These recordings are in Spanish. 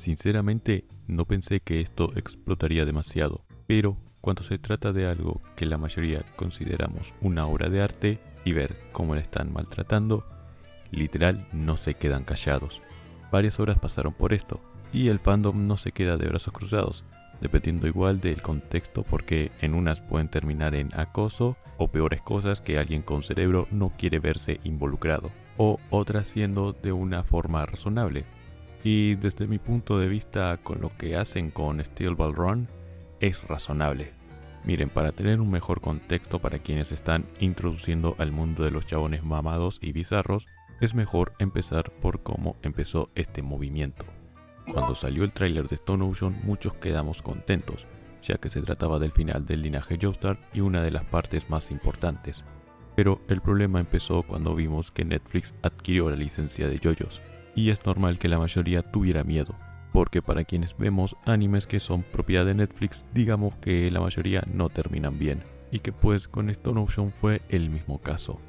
Sinceramente, no pensé que esto explotaría demasiado, pero cuando se trata de algo que la mayoría consideramos una obra de arte y ver cómo la están maltratando, literal no se quedan callados. Varias horas pasaron por esto, y el fandom no se queda de brazos cruzados, dependiendo igual del contexto, porque en unas pueden terminar en acoso o peores cosas que alguien con cerebro no quiere verse involucrado, o otras siendo de una forma razonable. Y desde mi punto de vista, con lo que hacen con Steel Ball Run, es razonable. Miren, para tener un mejor contexto para quienes están introduciendo al mundo de los chabones mamados y bizarros, es mejor empezar por cómo empezó este movimiento. Cuando salió el tráiler de Stone Ocean, muchos quedamos contentos, ya que se trataba del final del linaje Joestar y una de las partes más importantes. Pero el problema empezó cuando vimos que Netflix adquirió la licencia de JoJo's, y es normal que la mayoría tuviera miedo, porque para quienes vemos animes que son propiedad de Netflix, digamos que la mayoría no terminan bien, y que pues con Stone Ocean fue el mismo caso.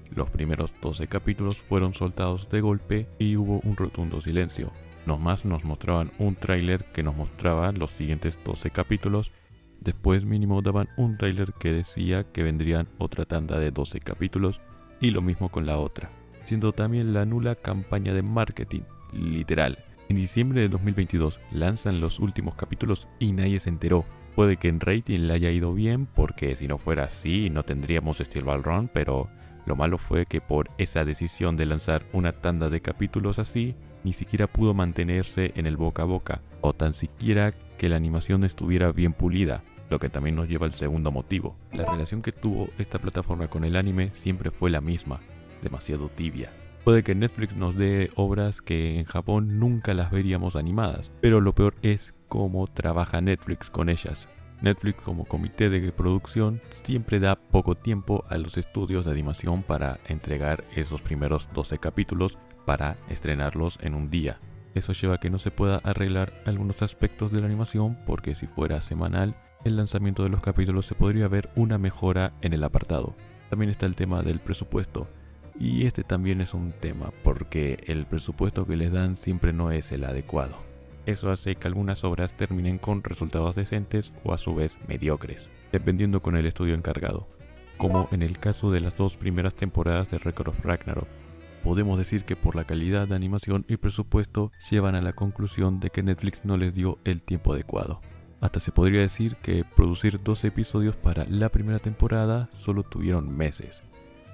Los primeros 12 capítulos fueron soltados de golpe y hubo un rotundo silencio. Nomás nos mostraban un tráiler que nos mostraba los siguientes 12 capítulos, después mínimo daban un tráiler que decía que vendrían otra tanda de 12 capítulos, y lo mismo con la otra, siendo también la nula campaña de marketing, literal. En diciembre de 2022 lanzan los últimos capítulos y nadie se enteró. Puede que en rating le haya ido bien, porque si no fuera así no tendríamos Steel Ball Run, pero lo malo fue que por esa decisión de lanzar una tanda de capítulos así, ni siquiera pudo mantenerse en el boca a boca, o tan siquiera que la animación estuviera bien pulida, lo que también nos lleva al segundo motivo. La relación que tuvo esta plataforma con el anime siempre fue la misma, demasiado tibia. Puede que Netflix nos dé obras que en Japón nunca las veríamos animadas, pero lo peor es cómo trabaja Netflix con ellas. Netflix, como comité de producción, siempre da poco tiempo a los estudios de animación para entregar esos primeros 12 capítulos para estrenarlos en un día. Eso lleva a que no se pueda arreglar algunos aspectos de la animación, porque si fuera semanal, el lanzamiento de los capítulos se podría ver una mejora en el apartado. También está el tema del presupuesto, y este también es un tema, porque el presupuesto que les dan siempre no es el adecuado. Eso hace que algunas obras terminen con resultados decentes o a su vez mediocres, dependiendo con el estudio encargado, como en el caso de las 2 primeras temporadas de Record of Ragnarok. Podemos decir que por la calidad de animación y presupuesto llevan a la conclusión de que Netflix no les dio el tiempo adecuado. Hasta se podría decir que producir 12 episodios para la primera temporada solo tuvieron meses.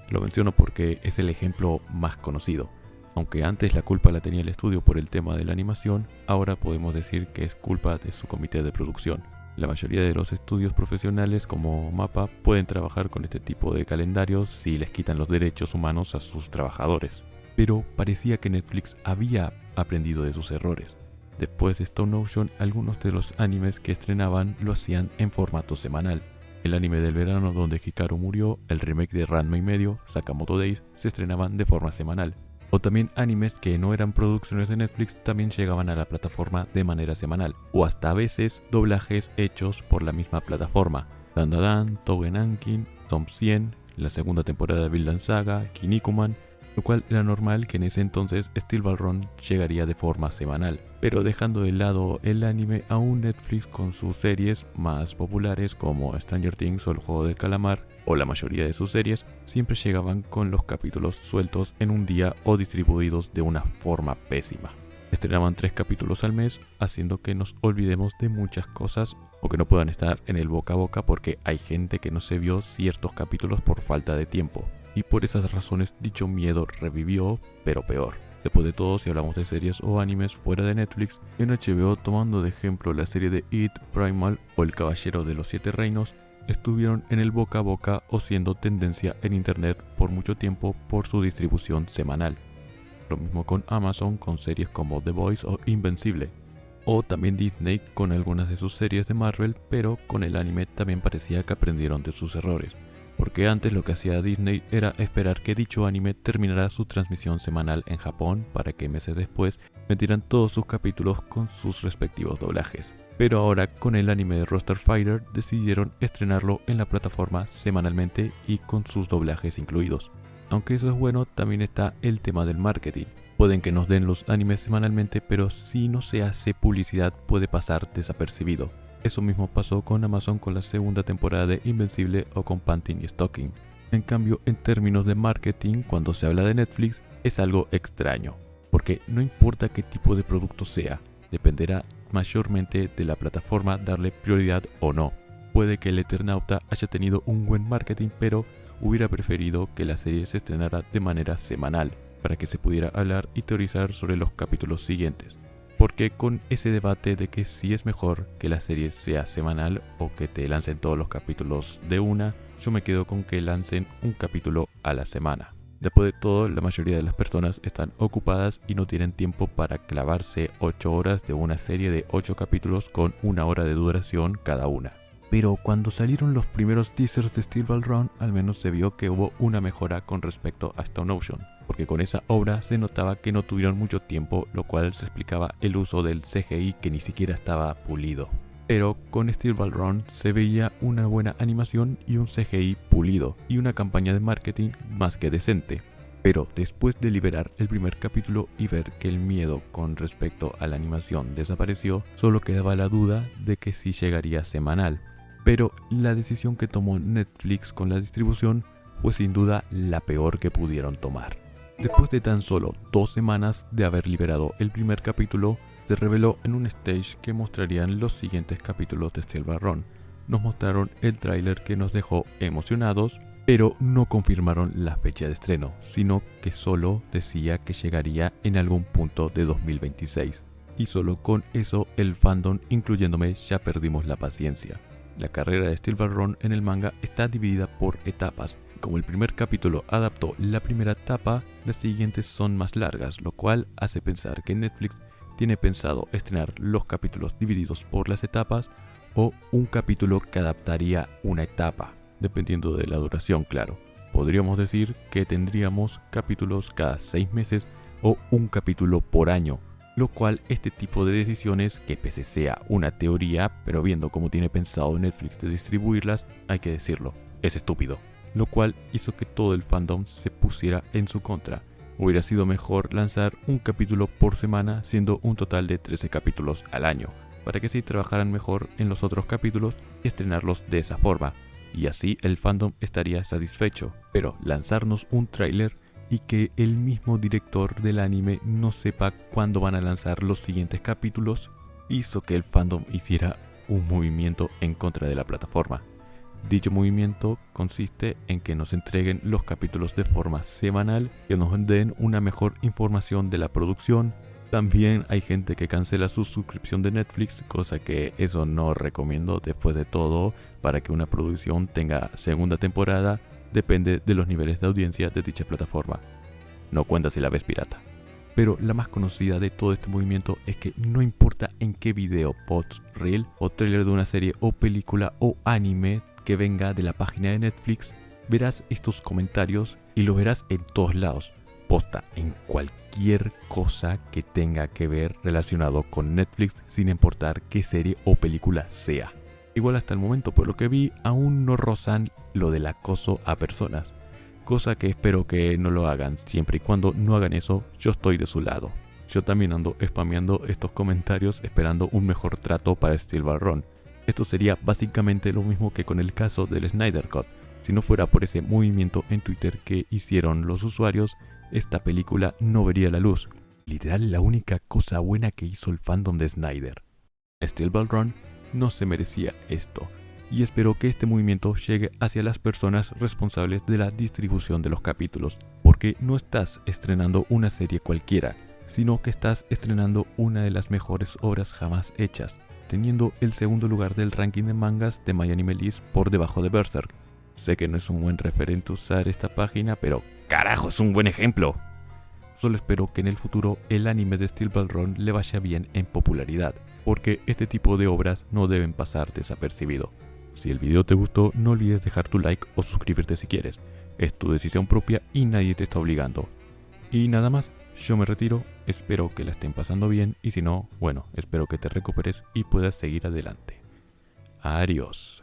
Lo menciono porque es el ejemplo más conocido. Aunque antes la culpa la tenía el estudio por el tema de la animación, ahora podemos decir que es culpa de su comité de producción. La mayoría de los estudios profesionales como MAPPA pueden trabajar con este tipo de calendarios si les quitan los derechos humanos a sus trabajadores. Pero parecía que Netflix había aprendido de sus errores. Después de Stone Ocean, algunos de los animes que estrenaban lo hacían en formato semanal. El anime del verano donde Hikaru murió, el remake de Ranma y medio, Sakamoto Days, se estrenaban de forma semanal. O también animes que no eran producciones de Netflix también llegaban a la plataforma de manera semanal, o hasta a veces doblajes hechos por la misma plataforma. Dandadan, Tougen Ankin, Tom 100, la segunda temporada de Vinland Saga, Kinnikuman, lo cual era normal que en ese entonces Steel Ball Run llegaría de forma semanal. Pero dejando de lado el anime, aún Netflix con sus series más populares como Stranger Things o El Juego del Calamar, o la mayoría de sus series, siempre llegaban con los capítulos sueltos en un día o distribuidos de una forma pésima. Estrenaban 3 capítulos al mes, haciendo que nos olvidemos de muchas cosas o que no puedan estar en el boca a boca porque hay gente que no se vio ciertos capítulos por falta de tiempo. Y por esas razones dicho miedo revivió, pero peor. Después de todo, si hablamos de series o animes fuera de Netflix, en HBO, tomando de ejemplo la serie de It, Primal o El Caballero de los 7 Reinos, estuvieron en el boca a boca o siendo tendencia en internet por mucho tiempo por su distribución semanal. Lo mismo con Amazon con series como The Boys o Invencible. O también Disney con algunas de sus series de Marvel, pero con el anime también parecía que aprendieron de sus errores. Porque antes lo que hacía Disney era esperar que dicho anime terminara su transmisión semanal en Japón para que meses después metieran todos sus capítulos con sus respectivos doblajes. Pero ahora con el anime de Roster Fighter decidieron estrenarlo en la plataforma semanalmente y con sus doblajes incluidos. Aunque eso es bueno, también está el tema del marketing. Pueden que nos den los animes semanalmente, pero si no se hace publicidad puede pasar desapercibido. Eso mismo pasó con Amazon con la segunda temporada de Invencible o con Panty Stocking. En cambio, en términos de marketing, cuando se habla de Netflix, es algo extraño, porque no importa qué tipo de producto sea, dependerá mayormente de la plataforma darle prioridad o no. Puede que El Eternauta haya tenido un buen marketing, pero hubiera preferido que la serie se estrenara de manera semanal, para que se pudiera hablar y teorizar sobre los capítulos siguientes. Porque con ese debate de que si es mejor que la serie sea semanal o que te lancen todos los capítulos de una, yo me quedo con que lancen un capítulo a la semana. Después de todo, la mayoría de las personas están ocupadas y no tienen tiempo para clavarse 8 horas de una serie de 8 capítulos con 1 hora de duración cada una. Pero cuando salieron los primeros teasers de Steel Ball Run, al menos se vio que hubo una mejora con respecto a Stone Ocean, porque con esa obra se notaba que no tuvieron mucho tiempo, lo cual se explicaba el uso del CGI que ni siquiera estaba pulido. Pero con Steel Ball Run se veía una buena animación y un CGI pulido, y una campaña de marketing más que decente. Pero después de liberar el primer capítulo y ver que el miedo con respecto a la animación desapareció, solo quedaba la duda de que si llegaría semanal. Pero la decisión que tomó Netflix con la distribución fue sin duda la peor que pudieron tomar. Después de tan solo 2 semanas de haber liberado el primer capítulo, se reveló en un stage que mostrarían los siguientes capítulos de Steel Ball Run. Nos mostraron el tráiler que nos dejó emocionados, pero no confirmaron la fecha de estreno, sino que solo decía que llegaría en algún punto de 2026. Y solo con eso el fandom, incluyéndome, ya perdimos la paciencia. La carrera de Steel Ball Run en el manga está dividida por etapas. Como el primer capítulo adaptó la primera etapa, las siguientes son más largas, lo cual hace pensar que Netflix tiene pensado estrenar los capítulos divididos por las etapas o un capítulo que adaptaría una etapa, dependiendo de la duración, claro. Podríamos decir que tendríamos capítulos cada 6 meses o un capítulo por año, lo cual este tipo de decisiones, que pese sea una teoría, pero viendo cómo tiene pensado Netflix de distribuirlas, hay que decirlo, es estúpido. Lo cual hizo que todo el fandom se pusiera en su contra. Hubiera sido mejor lanzar un capítulo por semana, siendo un total de 13 capítulos al año, para que así trabajaran mejor en los otros capítulos y estrenarlos de esa forma, y así el fandom estaría satisfecho. Pero lanzarnos un tráiler y que el mismo director del anime no sepa cuándo van a lanzar los siguientes capítulos, hizo que el fandom hiciera un movimiento en contra de la plataforma. Dicho movimiento consiste en que nos entreguen los capítulos de forma semanal, que nos den una mejor información de la producción. También hay gente que cancela su suscripción de Netflix, cosa que eso no recomiendo. Después de todo, para que una producción tenga segunda temporada, depende de los niveles de audiencia de dicha plataforma. No cuenta si la ves pirata. Pero la más conocida de todo este movimiento es que no importa en qué video, post, reel o trailer de una serie o película o anime que venga de la página de Netflix, verás estos comentarios y lo verás en todos lados. Posta, en cualquier cosa que tenga que ver relacionado con Netflix, sin importar qué serie o película sea. Igual hasta el momento, por lo que vi, aún no rozan lo del acoso a personas, cosa que espero que no lo hagan. Siempre y cuando no hagan eso, yo estoy de su lado. Yo también ando spameando estos comentarios esperando un mejor trato para Steel Ball Run. Esto sería básicamente lo mismo que con el caso del Snyder Cut. Si no fuera por ese movimiento en Twitter que hicieron los usuarios, esta película no vería la luz. Literal, la única cosa buena que hizo el fandom de Snyder. Steel Ball Run no se merecía esto, y espero que este movimiento llegue hacia las personas responsables de la distribución de los capítulos, porque no estás estrenando una serie cualquiera, sino que estás estrenando una de las mejores obras jamás hechas, teniendo el segundo lugar del ranking de mangas de MyAnimeList por debajo de Berserk. Sé que no es un buen referente usar esta página, pero ¡carajo, es un buen ejemplo! Solo espero que en el futuro el anime de Steel Ball Run le vaya bien en popularidad, porque este tipo de obras no deben pasar desapercibido. Si el video te gustó, no olvides dejar tu like o suscribirte si quieres. Es tu decisión propia y nadie te está obligando. Y nada más, yo me retiro, espero que la estén pasando bien y si no, bueno, espero que te recuperes y puedas seguir adelante. Adiós.